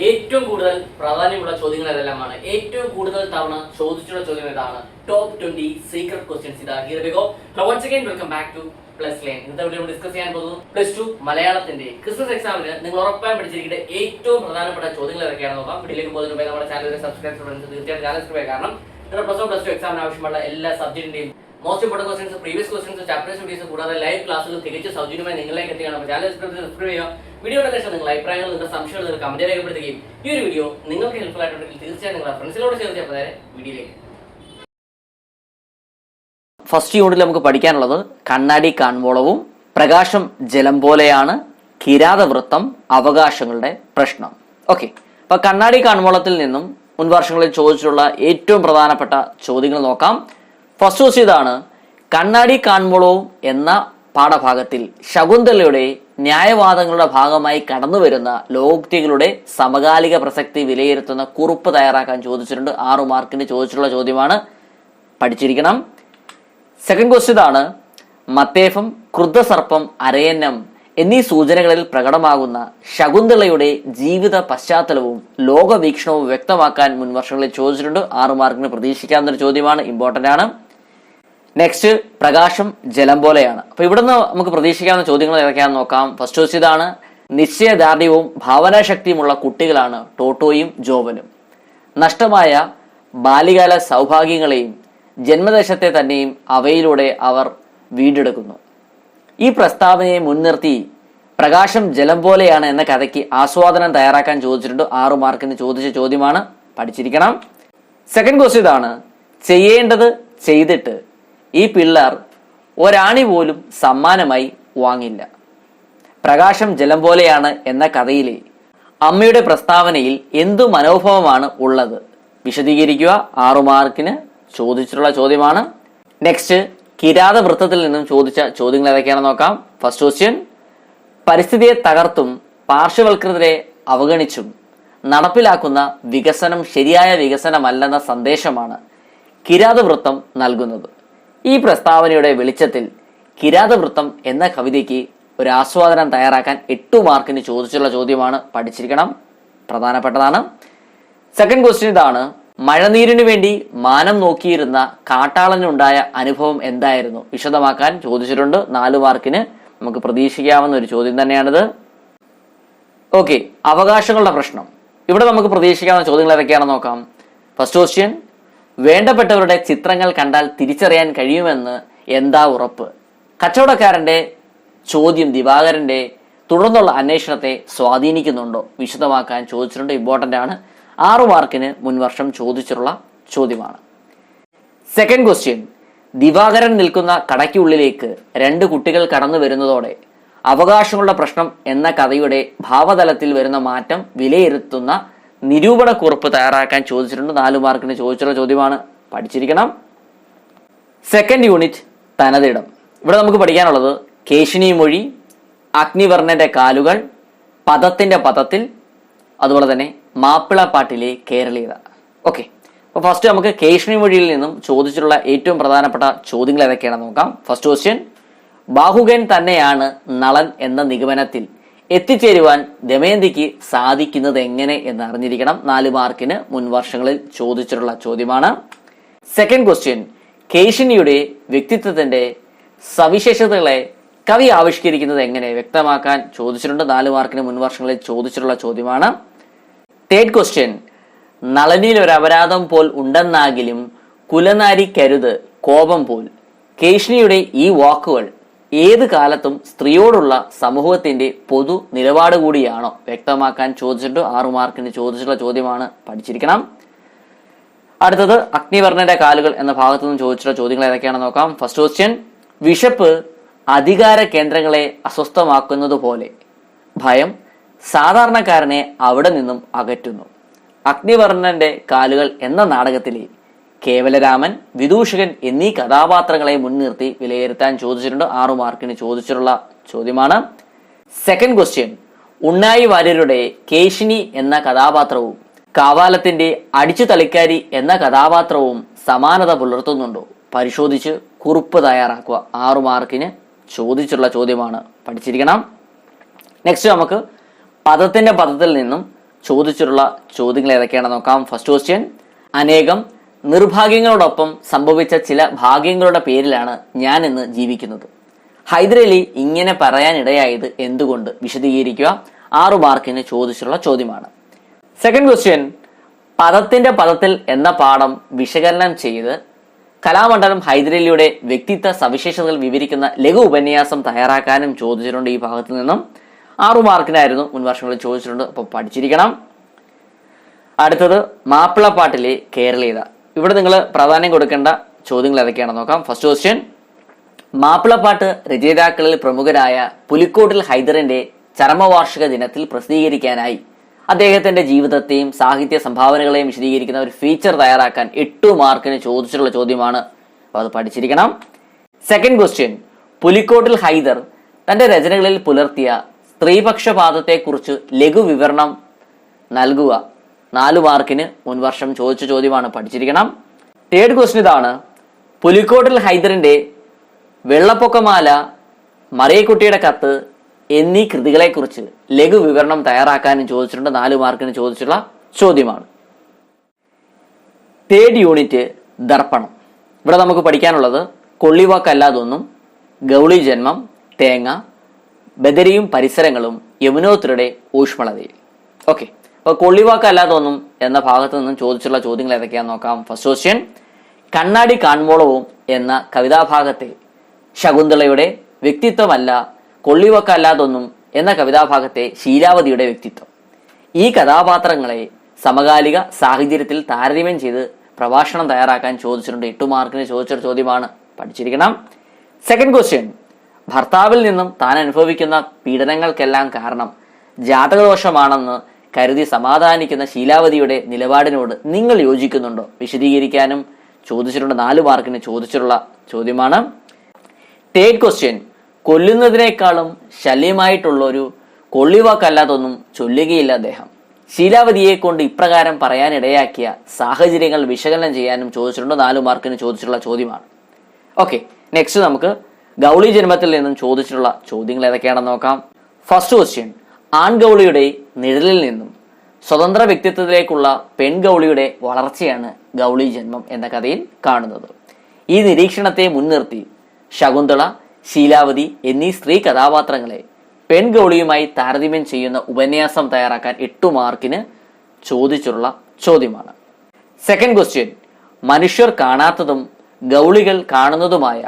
ഏറ്റവും കൂടുതൽ പ്രാധാന്യമുള്ള ചോദ്യങ്ങൾ ഏതെല്ലാമാണ്, ഏറ്റവും കൂടുതൽ തവണ ചോദിച്ചുള്ള ചോദ്യം ഏതാണ്, ടോപ്പ് 20 സീക്രട്ട് ക്വസ്റ്റ്യൻസ് ഇതാ. Here we go. Once again welcome back to plus line. ഇന്നത്തെ വീഡിയോ ഡിസ്കസ് ചെയ്യാൻ പോകുന്നത് പ്ലസ് 2 മലയാളത്തിന്റെ ക്രിസ്മസ് എക്സാമിന് നിങ്ങൾ ഉറപ്പായും പഠിച്ചിരിക്കേണ്ട ഏറ്റവും പ്രധാനപ്പെട്ട ചോദ്യങ്ങൾ ഏതൊക്കെയാണെന്ന് നോക്കാം. വീഡിയോയിലേക്ക് പോകുന്നതിന് മുമ്പ് നമ്മുടെ ചാനലിലെ സബ്സ്ക്രൈബ് തീർച്ചയായും ചാനൽ സബ്സ്ക്രൈബ് ചെയ്യുക. കാരണം നിങ്ങൾ പ്ലസ് 2 എക്സാമിന് ആവശ്യമുള്ള എല്ലാ സബ്ജക്റ്റിന്റെയും most important questions, previous questions, chapters videos കൂടാതെ ലൈവ് ക്ലാസ്സുകൾ തികച്ചും സൗജന്യമായി നിങ്ങളിലേക്ക് എത്തിയാണ്. അപ്പോൾ ചാനൽ സബ്സ്ക്രൈബ് ചെയ്യുക. വീഡിയോയുടെ ശേഷം നിങ്ങൾ അഭിപ്രായങ്ങൾ, നിങ്ങളുടെ സംശയങ്ങൾ നിങ്ങൾ കമന്റ് രേഖപ്പെടുത്തുകയും ഈ ഒരു വീഡിയോ നിങ്ങൾക്ക് ഹെൽപ്ഫുൾ ആയിട്ടുണ്ടെങ്കിൽ തീർച്ചയായും നിങ്ങളുടെ ഫ്രണ്ട്സിനോട് ഷെയർ ചെയ്യാൻ. നേരെ വീഡിയോയിലേക്ക്. ഫസ്റ്റ് യൂണിറ്റിൽ നമുക്ക് പഠിക്കാനുള്ളത് കണ്ണാടി കാൺവോളവും, പ്രകാശം ജലം പോലെയാണ്, കിരാതവൃത്തം, അവകാശങ്ങളുടെ പ്രശ്നം. ഓക്കെ, അപ്പൊ കണ്ണാടി കാൺവോളത്തിൽ നിന്നും മുൻ വർഷങ്ങളിൽ ചോദിച്ചിട്ടുള്ള ഏറ്റവും പ്രധാനപ്പെട്ട ചോദ്യങ്ങൾ നോക്കാം. ഫസ്റ്റ് ക്വസ്റ്റ്യൻ ഇതാണ്. കണ്ണാടി കാൺവോളവും എന്ന പാഠഭാഗത്തിൽ ശകുന്തളയുടെ ന്യായവാദങ്ങളുടെ ഭാഗമായി കടന്നുവരുന്ന ലോകോക്തികളുടെ സമകാലിക പ്രസക്തി വിലയിരുത്തുന്ന കുറിപ്പ് തയ്യാറാക്കാൻ ചോദിച്ചിട്ടുണ്ട്. 6 മാർക്കിന് ചോദിച്ചിട്ടുള്ള ചോദ്യമാണ്, പഠിച്ചിരിക്കണം. സെക്കൻഡ് ക്വസ്റ്റ്യൻ ഇതാണ്. മത്തേഫം, ക്രുദ്ധസർപ്പം, അരയന്നം എന്നീ സൂചനകളിൽ പ്രകടമാകുന്ന ശകുന്തളയുടെ ജീവിത പശ്ചാത്തലവും ലോകവീക്ഷണവും വ്യക്തമാക്കാൻ മുൻ വർഷങ്ങളിൽ ചോദിച്ചിട്ടുണ്ട്. 6 മാർക്കിന് പ്രതീക്ഷിക്കാവുന്ന ഒരു ചോദ്യമാണ്, ഇമ്പോർട്ടന്റ് ആണ്. നെക്സ്റ്റ്, പ്രകാശം ജലം പോലെയാണ്. അപ്പൊ ഇവിടുന്ന് നമുക്ക് പ്രതീക്ഷിക്കാവുന്ന ചോദ്യങ്ങൾ ഏതൊക്കെയാണെന്ന് നോക്കാം. ഫസ്റ്റ് ക്വസ്റ്റ്യൻ ഇതാണ്. നിശ്ചയദാർഢ്യവും ഭാവനാശക്തിയുമുള്ള കുട്ടികളാണ് ടോട്ടോയും ജോവനും. നഷ്ടമായ ബാല്യകാല സൗഭാഗ്യങ്ങളെയും ജന്മദേശത്തെ തന്നെയും അവയിലൂടെ അവർ വീണ്ടെടുക്കുന്നു. ഈ പ്രസ്താവനയെ മുൻനിർത്തി പ്രകാശം ജലം പോലെയാണ് എന്ന കഥയ്ക്ക് ആസ്വാദനം തയ്യാറാക്കാൻ ചോദിച്ചിട്ടുണ്ട്. 6 മാർക്കിന് ചോദിച്ച ചോദ്യമാണ്, പഠിച്ചിരിക്കണം. സെക്കൻഡ് ക്വസ്റ്റ്യൻ ഇതാണ്. ചെയ്യേണ്ടത് ചെയ്തിട്ട് ഈ പിള്ളേർ ഒരാണി പോലും സമ്മാനമായി വാങ്ങില്ല. പ്രകാശം ജലം പോലെയാണ് എന്ന കഥയിലെ അമ്മയുടെ പ്രസ്താവനയിൽ എന്തു മനോഭാവമാണ് ഉള്ളത്, വിശദീകരിക്കുക. 6 മാർക്കിന് ചോദിച്ചിട്ടുള്ള ചോദ്യമാണ്. നെക്സ്റ്റ്, കിരാതവൃത്തത്തിൽ നിന്നും ചോദിച്ച ചോദ്യങ്ങൾ ഏതൊക്കെയാണെന്ന് നോക്കാം. First question. പരിസ്ഥിതിയെ തകർത്തും പാർശ്വവൽകൃതരെ അവഗണിച്ചും നടപ്പിലാക്കുന്ന വികസനം ശരിയായ വികസനമല്ലെന്ന സന്ദേശമാണ് കിരാതവൃത്തം നൽകുന്നത്. ഈ പ്രസ്താവനയുടെ വെളിച്ചത്തിൽ കിരാതവൃത്തം എന്ന കവിതയ്ക്ക് ഒരു ആസ്വാദനം തയ്യാറാക്കാൻ 8 മാർക്കിന് ചോദിച്ചുള്ള ചോദ്യമാണ്, പഠിച്ചിരിക്കണം, പ്രധാനപ്പെട്ടതാണ്. സെക്കൻഡ് ക്വസ്റ്റ്യൻ ഇതാണ്. മഴനീരിനു വേണ്ടി മാനം നോക്കിയിരുന്ന കാട്ടാളനുണ്ടായ അനുഭവം എന്തായിരുന്നു, വിശദമാക്കാൻ ചോദിച്ചിട്ടുണ്ട്. 4 മാർക്കിന് നമുക്ക് പ്രതീക്ഷിക്കാവുന്ന ഒരു ചോദ്യം തന്നെയാണിത്. ഓക്കെ, അവകാശങ്ങളുടെ പ്രശ്നം. ഇവിടെ നമുക്ക് പ്രതീക്ഷിക്കാവുന്ന ചോദ്യങ്ങൾ ഏതൊക്കെയാണെന്ന് നോക്കാം. First question. വേണ്ടപ്പെട്ടവരുടെ ചിത്രങ്ങൾ കണ്ടാൽ തിരിച്ചറിയാൻ കഴിയുമെന്ന് എന്താ ഉറപ്പ്? കച്ചവടക്കാരന്റെ ചോദ്യം ദിവാകരന്റെ തുടർന്നുള്ള അന്വേഷണത്തെ സ്വാധീനിക്കുന്നുണ്ടോ, വിശദമാക്കാൻ ചോദിച്ചിട്ടുണ്ട്. ഇമ്പോർട്ടന്റ് ആണ്. 6 മാർക്കിന് മുൻവർഷം ചോദിച്ചിട്ടുള്ള ചോദ്യമാണ്. Second question. ദിവാകരൻ നിൽക്കുന്ന കടയ്ക്കുള്ളിലേക്ക് 2 കുട്ടികൾ കടന്നു വരുന്നതോടെ അവകാശങ്ങളുടെ പ്രശ്നം എന്ന കഥയുടെ ഭാവതലത്തിൽ വരുന്ന മാറ്റം വിലയിരുത്തുന്ന നിരൂപണ കുറിപ്പ് തയ്യാറാക്കാൻ ചോദിച്ചിട്ടുണ്ട്. 4 മാർക്കിന് ചോദിച്ചുള്ള ചോദ്യമാണ്, പഠിച്ചിരിക്കണം. സെക്കൻഡ് യൂണിറ്റ് തനതിടം. ഇവിടെ നമുക്ക് പഠിക്കാനുള്ളത് കേശിനി മൊഴി, അഗ്നിവർണ്ണന്റെ കാലുകൾ, പദത്തിന്റെ പദത്തിൽ, അതുപോലെ തന്നെ മാപ്പിളപ്പാട്ടിലെ കേരളീയത. ഓക്കെ, അപ്പൊ ഫസ്റ്റ് നമുക്ക് കേശിനി മൊഴിയിൽ നിന്നും ചോദിച്ചിട്ടുള്ള ഏറ്റവും പ്രധാനപ്പെട്ട ചോദ്യങ്ങൾ ഏതൊക്കെയാണെന്ന് നോക്കാം. First question. ബാഹുകൻ തന്നെയാണ് നളൻ എന്ന നിഗമനത്തിൽ എത്തിച്ചേരുവാൻ ദമയന്തിക്ക് സാധിക്കുന്നത് എങ്ങനെ എന്ന് അറിഞ്ഞിരിക്കണം. 4 മാർക്കിന് മുൻ വർഷങ്ങളിൽ ചോദിച്ചിട്ടുള്ള ചോദ്യമാണ്. Second question. കേശിനിയുടെ വ്യക്തിത്വത്തിന്റെ സവിശേഷതകളെ കവി ആവിഷ്കരിക്കുന്നത് എങ്ങനെ, വ്യക്തമാക്കാൻ ചോദിച്ചിട്ടുണ്ട്. 4 മാർക്കിന് മുൻ വർഷങ്ങളിൽ ചോദിച്ചിട്ടുള്ള ചോദ്യമാണ്. Third question. നളനിൽ ഒരു അപരാധം പോൽ ഉണ്ടെന്നാകിലും കുലനാരി കരുത് കോപം പോൽ. കേശിനിയുടെ ഈ വാക്കുകൾ ഏത് കാലത്തും സ്ത്രീയോടുള്ള സമൂഹത്തിന്റെ പൊതു നിലപാട് കൂടിയാണോ, വ്യക്തമാക്കാൻ ചോദിച്ചിട്ട് 6 മാർക്കിന് ചോദിച്ചിട്ടുള്ള ചോദ്യമാണ്, പഠിച്ചിരിക്കണം. അടുത്തത് അഗ്നിവർണ്ണന്റെ കാലുകൾ എന്ന ഭാഗത്തു നിന്നും ചോദിച്ചിട്ടുള്ള ചോദ്യങ്ങൾ ഏതൊക്കെയാണെന്ന് നോക്കാം. First question. വിശപ്പ് അധികാര കേന്ദ്രങ്ങളെ അസ്വസ്ഥമാക്കുന്നത് പോലെ ഭയം സാധാരണക്കാരനെ അവിടെ നിന്നും അകറ്റുന്നു. അഗ്നിവർണ്ണന്റെ കാലുകൾ എന്ന നാടകത്തിലെ കേവലരാമൻ, വിദൂഷകൻ എന്നീ കഥാപാത്രങ്ങളെ മുൻനിർത്തി വിലയിരുത്താൻ ചോദിച്ചിട്ടുണ്ട്. 6 മാർക്കിന് ചോദിച്ചിട്ടുള്ള ചോദ്യമാണ്. Second question. ഉണ്ണായി വാര്യരുടെ കേശിനി എന്ന കഥാപാത്രവും കാവാലത്തിന്റെ അടിച്ചു തളിക്കാരി എന്ന കഥാപാത്രവും സമാനത പുലർത്തുന്നുണ്ടോ, പരിശോധിച്ച് കുറിപ്പ് തയ്യാറാക്കുക. 6 മാർക്കിന് ചോദിച്ചിട്ടുള്ള ചോദ്യമാണ്, പഠിച്ചിരിക്കണം. നെക്സ്റ്റ് നമുക്ക് പദത്തിന്റെ പദത്തിൽ നിന്നും ചോദിച്ചിട്ടുള്ള ചോദ്യങ്ങൾ ഏതൊക്കെയാണെന്ന് നോക്കാം. ഫസ്റ്റ് ക്വസ്റ്റ്യൻ, അനേകം നിർഭാഗ്യങ്ങളോടൊപ്പം സംഭവിച്ച ചില ഭാഗ്യങ്ങളുടെ പേരിലാണ് ഞാൻ ഇന്ന് ജീവിക്കുന്നത്. ഹൈദരലി ഇങ്ങനെ പറയാനിടയായത് എന്തുകൊണ്ട്? വിശദീകരിക്കുക. 6 മാർക്കിന് ചോദിച്ചിട്ടുള്ള ചോദ്യമാണ്. സെക്കൻഡ് ക്വസ്റ്റ്യൻ, പദത്തിന്റെ പദത്തിൽ എന്ന പാഠം വിശകലനം ചെയ്ത് കലാമണ്ഡലം ഹൈദരലിയുടെ വ്യക്തിത്വ സവിശേഷതകൾ വിവരിക്കുന്ന ലഘു ഉപന്യാസം തയ്യാറാക്കാനും ചോദിച്ചിട്ടുണ്ട്. ഈ ഭാഗത്തു നിന്നും 6 മാർക്കിനായിരുന്നു മുൻവർഷങ്ങളിൽ ചോദിച്ചിട്ടുണ്ട്. അപ്പോൾ പഠിച്ചിരിക്കണം. അടുത്തത്, മാപ്പിളപ്പാട്ടിലെ കേരളീയത. ഇവിടെ നിങ്ങൾ പ്രാധാന്യം കൊടുക്കേണ്ട ചോദ്യങ്ങൾ ഏതൊക്കെയാണെന്ന് നോക്കാം. ഫസ്റ്റ് ക്വസ്റ്റ്യൻ, മാപ്പിളപ്പാട്ട് രചയിതാക്കളിൽ പ്രമുഖരായ പുലിക്കോട്ടിൽ ഹൈദറിന്റെ ചരമവാർഷിക ദിനത്തിൽ പ്രസിദ്ധീകരിക്കാനായി അദ്ദേഹത്തിന്റെ ജീവിതത്തെയും സാഹിത്യ സംഭാവനകളെയും വിശദീകരിക്കുന്ന ഒരു ഫീച്ചർ തയ്യാറാക്കാൻ 8 മാർക്കിന് ചോദിച്ചിട്ടുള്ള ചോദ്യമാണ്. അപ്പോൾ അത് പഠിച്ചിരിക്കണം. സെക്കൻഡ് ക്വസ്റ്റ്യൻ, പുലിക്കോട്ടിൽ ഹൈദർ തന്റെ രചനകളിൽ പുലർത്തിയ സ്ത്രീപക്ഷപാതത്തെക്കുറിച്ച് ലഘു വിവരണം നൽകുക. 4 മാർക്കിന് മുൻവർഷം ചോദിച്ച ചോദ്യമാണ്. പഠിച്ചിരിക്കണം. തേർഡ് ക്വസ്റ്റ്യൻ ഇതാണ്, പുലിക്കോട്ടിൽ ഹൈദറിന്റെ വെള്ളപ്പൊക്കമാല, മറിയക്കുട്ടിയുടെ കത്ത് എന്നീ കൃതികളെക്കുറിച്ച് ലഘു വിവരണം തയ്യാറാക്കാനും ചോദിച്ചിട്ടുണ്ട്. 4 മാർക്കിന് ചോദിച്ചുള്ള ചോദ്യമാണ്. തേർഡ് യൂണിറ്റ്, ദർപ്പണം. ഇവിടെ നമുക്ക് പഠിക്കാനുള്ളത് കൊള്ളിവാക്കല്ലാതൊന്നും, ഗൗളി ജന്മം, തേങ്ങ, ബദരിയും പരിസരങ്ങളും, യമുനോത്തരയുടെ ഊഷ്മളതയിൽ. ഓക്കെ, അപ്പോൾ കൊള്ളിവാക്കല്ലാതൊന്നും എന്ന ഭാഗത്ത് നിന്നും ചോദിച്ചുള്ള ചോദ്യങ്ങൾ ഏതൊക്കെയാണെന്ന് നോക്കാം. ഫസ്റ്റ് ക്വസ്റ്റ്യൻ, കണ്ണാടി കാൺമോളവും എന്ന കവിതാഭാഗത്തെ ശകുന്തളയുടെ വ്യക്തിത്വമല്ല കൊള്ളിവക്കല്ലാതൊന്നും എന്ന കവിതാഭാഗത്തെ ശീലാവതിയുടെ വ്യക്തിത്വം. ഈ കഥാപാത്രങ്ങളെ സമകാലിക സാഹചര്യത്തിൽ താരതമ്യം ചെയ്ത് പ്രഭാഷണം തയ്യാറാക്കാൻ ചോദിച്ചിട്ടുണ്ട്. 8 മാർക്കിന് ചോദിച്ചൊരു ചോദ്യമാണ്. പഠിച്ചിരിക്കണം. സെക്കൻഡ് ക്വസ്റ്റ്യൻ, ഭർത്താവിൽ നിന്നും താൻ അനുഭവിക്കുന്ന പീഡനങ്ങൾക്കെല്ലാം കാരണം ജാതകദോഷമാണെന്ന് കരുതി സമാധാനിക്കുന്ന ശീലാവതിയുടെ നിലപാടിനോട് നിങ്ങൾ യോജിക്കുന്നുണ്ടോ? വിശദീകരിക്കാനും ചോദിച്ചിട്ടുണ്ട്. 4 മാർക്കിന് ചോദിച്ചിട്ടുള്ള ചോദ്യമാണ്. തേർഡ് ക്വസ്റ്റ്യൻ, കൊല്ലുന്നതിനേക്കാളും ശല്യമായിട്ടുള്ളൊരു കൊള്ളിവാക്കല്ലാതൊന്നും ചൊല്ലുകയില്ല അദ്ദേഹം. ശീലാവതിയെ കൊണ്ട് ഇപ്രകാരം പറയാനിടയാക്കിയ സാഹചര്യങ്ങൾ വിശകലനം ചെയ്യാനും ചോദിച്ചിട്ടുണ്ട്. 4 മാർക്കിന് ചോദിച്ചിട്ടുള്ള ചോദ്യമാണ്. ഓക്കെ, നെക്സ്റ്റ് നമുക്ക് ഗൗളി ജന്മത്തിൽ നിന്നും ചോദിച്ചിട്ടുള്ള ചോദ്യങ്ങൾ ഏതൊക്കെയാണെന്ന് നോക്കാം. ഫസ്റ്റ് ക്വസ്റ്റ്യൻ, ആൺഗൗളിയുടെ നിഴലിൽ നിന്നും സ്വതന്ത്ര വ്യക്തിത്വത്തിലേക്കുള്ള പെൺഗൗളിയുടെ വളർച്ചയാണ് ഗൗളി ജന്മം എന്ന കഥയിൽ കാണുന്നത്. ഈ നിരീക്ഷണത്തെ മുൻനിർത്തി ശകുന്തള, ശീലാവതി എന്നീ സ്ത്രീ കഥാപാത്രങ്ങളെ പെൺഗൗളിയുമായി താരതമ്യം ചെയ്യുന്ന ഉപന്യാസം തയ്യാറാക്കാൻ 8 മാർക്കിന് ചോദിച്ചിട്ടുള്ള ചോദ്യമാണ്. സെക്കൻഡ് ക്വസ്റ്റ്യൻ, മനുഷ്യർ കാണാത്തതും ഗൗളികൾ കാണുന്നതുമായ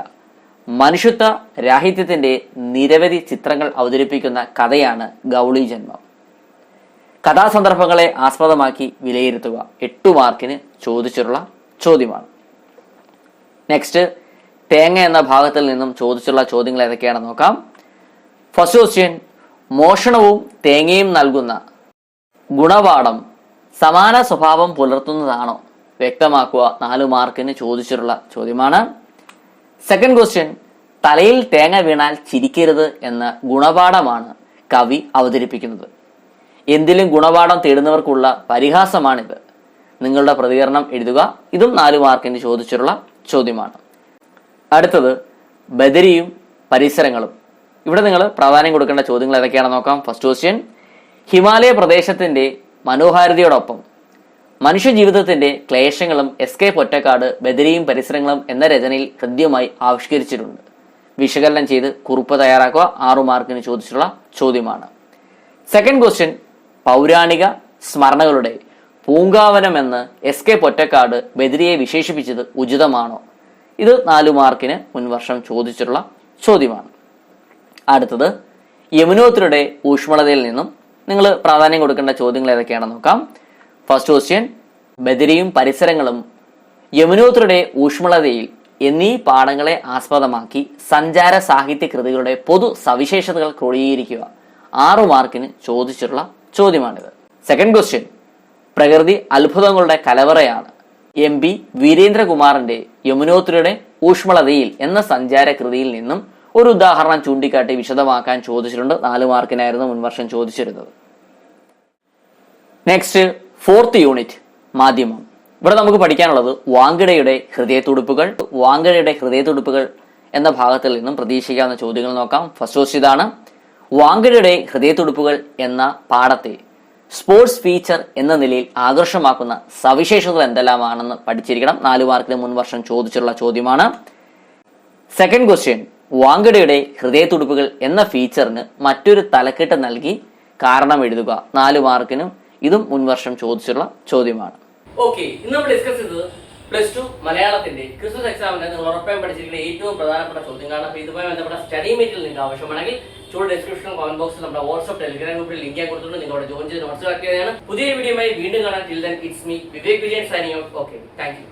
മനുഷ്യത്വ രാഹിത്യത്തിന്റെ നിരവധി ചിത്രങ്ങൾ അവതരിപ്പിക്കുന്ന കഥയാണ് ഗൗളി ജന്മം. കഥാസന്ദർഭങ്ങളെ ആസ്പദമാക്കി വിലയിരുത്തുക. 8 മാർക്കിന് ചോദിച്ചിട്ടുള്ള ചോദ്യമാണ്. നെക്സ്റ്റ്, തേങ്ങ എന്ന ഭാഗത്തിൽ നിന്നും ചോദിച്ചുള്ള ചോദ്യങ്ങൾ ഏതൊക്കെയാണെന്ന് നോക്കാം. ഫസ്റ്റ് ക്വസ്റ്റ്യൻ, മോഷണവും തേങ്ങയും നൽകുന്ന ഗുണപാഠം സമാന സ്വഭാവം പുലർത്തുന്നതാണോ? വ്യക്തമാക്കുക. 4 മാർക്കിന് ചോദിച്ചിട്ടുള്ള ചോദ്യമാണ്. സെക്കൻഡ് ക്വസ്റ്റ്യൻ, തലയിൽ തേങ്ങ വീണാൽ ചിരിക്കരുത് എന്ന ഗുണപാഠമാണ് കവി അവതരിപ്പിക്കുന്നത്. എന്തിലും ഗുണപാഠം തേടുന്നവർക്കുള്ള പരിഹാസമാണിത്. നിങ്ങളുടെ പ്രതികരണം എഴുതുക. ഇതും 4 മാർക്കിന് ചോദിച്ചിട്ടുള്ള ചോദ്യമാണ്. അടുത്തത്, ബദരിയും പരിസരങ്ങളും. ഇവിടെ നിങ്ങൾ പ്രാധാന്യം കൊടുക്കേണ്ട ചോദ്യങ്ങൾ ഏതൊക്കെയാണെന്ന് നോക്കാം. ഫസ്റ്റ് ക്വസ്റ്റ്യൻ, ഹിമാലയ പ്രദേശത്തിന്റെ മനോഹാരിതയോടൊപ്പം മനുഷ്യജീവിതത്തിന്റെ ക്ലേശങ്ങളും എസ്കെ പൊറ്റക്കാട് ബദരിയും പരിസരങ്ങളും എന്ന രചനയിൽ ഹൃദ്യമായി ആവിഷ്കരിച്ചിട്ടുണ്ട്. വിശകലനം ചെയ്ത് കുറിപ്പ് തയ്യാറാക്കുക. 6 മാർക്കിന് ചോദിച്ചിട്ടുള്ള ചോദ്യമാണ്. സെക്കൻഡ് ക്വസ്റ്റ്യൻ, പൗരാണിക സ്മരണകളുടെ പൂങ്കാവനം എന്ന് എസ്കെ പൊറ്റക്കാട് ബദരിയെ വിശേഷിപ്പിച്ചത് ഉചിതമാണോ? ഇത് 4 മാർക്കിന് മുൻവർഷം ചോദിച്ചിട്ടുള്ള ചോദ്യമാണ്. അടുത്തത്, യമുനോത്തരയുടെ ഊഷ്മളതയിൽ നിന്നും നിങ്ങൾ പ്രാധാന്യം കൊടുക്കേണ്ട ചോദ്യങ്ങൾ ഏതൊക്കെയാണെന്ന് നോക്കാം. ഫസ്റ്റ് ക്വസ്റ്റ്യൻ, ബദരിയും പരിസരങ്ങളും യമുനോത്തരയുടെ ഊഷ്മളതയിൽ എന്നീ പാഠങ്ങളെ ആസ്പദമാക്കി സഞ്ചാര സാഹിത്യ കൃതികളുടെ പൊതു സവിശേഷതകൾ ക്രോഡീകരിക്കുക. 6 മാർക്കിന് ചോദിച്ചിട്ടുള്ള ചോദ്യമാണിത്. സെക്കൻഡ് ക്വസ്റ്റ്യൻ, പ്രകൃതി അത്ഭുതങ്ങളുടെ കലവറയാണ് MP വീരേന്ദ്രകുമാറിന്റെ യമുനോത്തരയുടെ ഊഷ്മളതയിൽ എന്ന സഞ്ചാര കൃതിയിൽ നിന്നും ഒരു ഉദാഹരണം ചൂണ്ടിക്കാട്ടി വിശദമാക്കാൻ ചോദിച്ചിട്ടുണ്ട്. 4 മാർക്കിനായിരുന്നു മുൻവർഷം ചോദിച്ചിരുന്നത്. നെക്സ്റ്റ്, ഫോർത്ത് യൂണിറ്റ്, മാധ്യമം. ഇവിടെ നമുക്ക് പഠിക്കാനുള്ളത് വാങ്കഡയുടെ ഹൃദയത്തുടിപ്പുകൾ. വാങ്കഡയുടെ ഹൃദയത്തുടിപ്പുകൾ എന്ന ഭാഗത്തിൽ നിന്നും പ്രതീക്ഷിക്കാവുന്ന ചോദ്യങ്ങൾ നോക്കാം. ഫസ്റ്റ് ക്വസ്റ്റ്യൻ ഇതാണ്, വാങ്കഡയുടെ ഹൃദയത്തുടിപ്പുകൾ എന്ന പാഠത്തെ സ്പോർട്സ് ഫീച്ചർ എന്ന നിലയിൽ ആകർഷമാക്കുന്ന സവിശേഷതകൾ എന്തെല്ലാമാണെന്ന് പഠിച്ചിരിക്കണം. 4 മാർക്കിന് മുൻ വർഷം ചോദിച്ചിട്ടുള്ള ചോദ്യമാണ്. സെക്കൻഡ് ക്വസ്റ്റ്യൻ, വാങ്കഡയുടെ ഹൃദയത്തുടിപ്പുകൾ എന്ന ഫീച്ചറിന് മറ്റൊരു തലക്കെട്ട് നൽകി കാരണം എഴുതുക. 4 മാർക്കിനും ഇതും മുൻവർഷം ചോദിച്ചിട്ടുള്ള ചോദ്യമാണ്. ഓക്കെ, ഇന്ന് നമ്മൾ ഡിസ്കസ് ചെയ്തത് +2 മലയാളത്തിന്റെ ക്രിസ്മസ് എക്സാമിന് നിങ്ങൾ ഉറപ്പായും പഠിച്ചിരിക്കുന്ന ഏറ്റവും പ്രധാനപ്പെട്ട ചോദ്യങ്ങളാണ്. അപ്പോൾ ഇതുമായി ബന്ധപ്പെട്ട സ്റ്റഡി മെറ്റീരിയൽ നിങ്ങൾക്ക് ആവശ്യമാണെങ്കിൽ ചൂട് ഡിസ്ക്രിപ്ഷൻ കമന്റ് ബോക്സിൽ നമ്മുടെ വാട്സ്ആപ്പ് ടെലിഗ്രാം ഗ്രൂപ്പിൽ ലിങ്ക് കൊടുത്തിട്ടുണ്ട്. നിങ്ങൾ അവിടെ ജോയിൻ ചെയ്ത് നോട്ട്സ് കളക്ട് ചെയ്യുന്നതാണ്. പുതിയ വീഡിയോയുമായി വീണ്ടും കാണാൻ. Till then it's me Vivek Vijayan signing off. Okay, thank you.